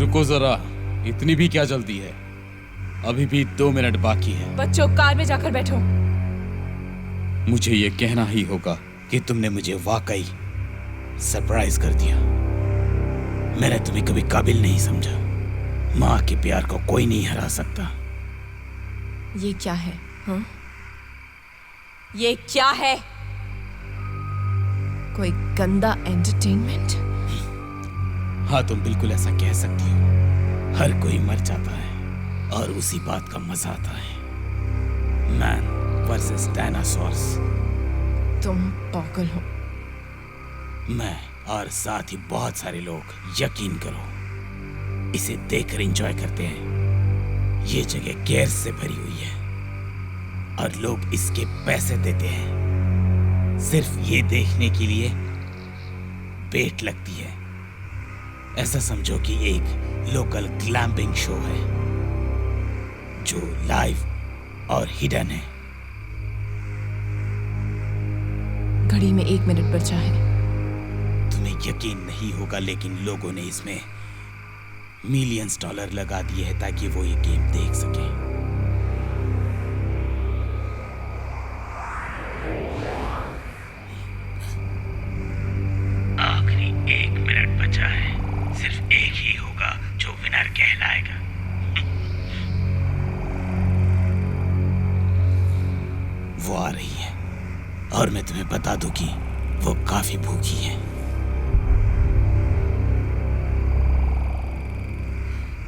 रुको जरा, इतनी भी क्या जल्दी है? अभी भी 2 मिनट बाकी है। बच्चों, कार में जाकर बैठो। मुझे ये कहना ही होगा कि तुमने मुझे वाकई सरप्राइज कर दिया। मैंने तुम्हें कभी काबिल नहीं समझा। माँ के प्यार को कोई नहीं हरा सकता। ये क्या है? हाँ? ये क्या है? कोई गंदा एंटरटेनमेंट? हाँ, तुम बिल्कुल ऐसा कह सकती हो। हर कोई मर जाता है और उसी बात का मजा आता है। Man versus dinosaurs. तुम पागल हो। मैं और साथ ही बहुत सारे लोग, यकीन करो, इसे देखकर एंजॉय करते हैं। ये जगह केयर से भरी हुई है और लोग इसके पैसे देते हैं सिर्फ ये देखने के लिए वेट लगती है। ऐसा समझो कि एक लोकल ग्लैम्पिंग शो है जो लाइव और हिडन है। घड़ी में 1 मिनट बचा है। तुम्हें यकीन नहीं होगा लेकिन लोगों ने इसमें मिलियंस डॉलर लगा दिए हैं ताकि वो ये गेम देख सके। आखिरी 1 मिनट बचा है। सिर्फ एक ही होगा जो विनर कहलाएगा। वो आ रही है और मैं तुम्हें बता दूं कि वो काफी भूखी है।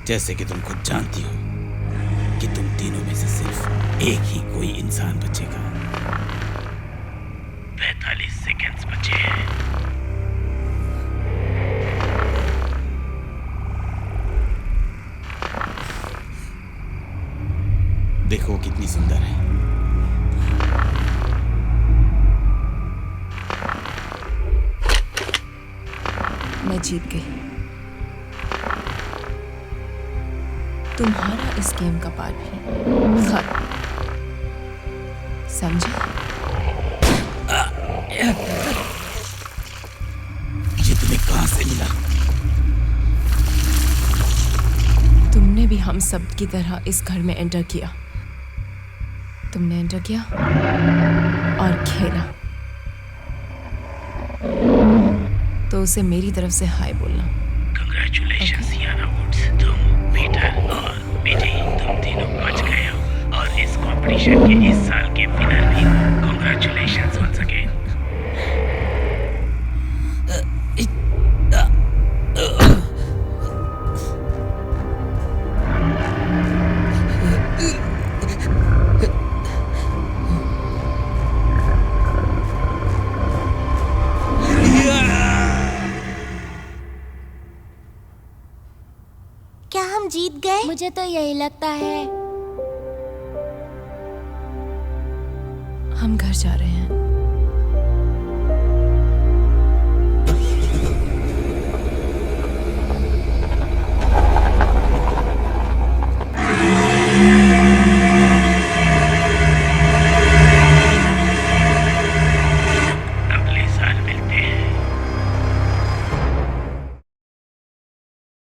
जैसे कि तुम खुद जानती हो कि तुम तीनों में से सिर्फ एक ही कोई इंसान बचेगा। 45 सेकंड्स बचे हैं। देखो कितनी सुंदर है। मैं जीत गई। तुम्हारा इस गेम का पार्ट भी खत्म। समझे? ये तुम्हें कहां से मिला? तुमने भी हम सब की तरह इस घर में एंटर किया। तुमने एंटर किया और खेला, तो उसे मेरी तरफ से हाय बोलना। Congratulations, Yana Woods। तुम, पीटर और मिडी, तुम तीनों बच गए हो और इस कंपटीशन के इस साल के विनर भी हो। Congratulations once again। क्या हम जीत गए? मुझे तो यही लगता है। हम घर जा रहे हैं।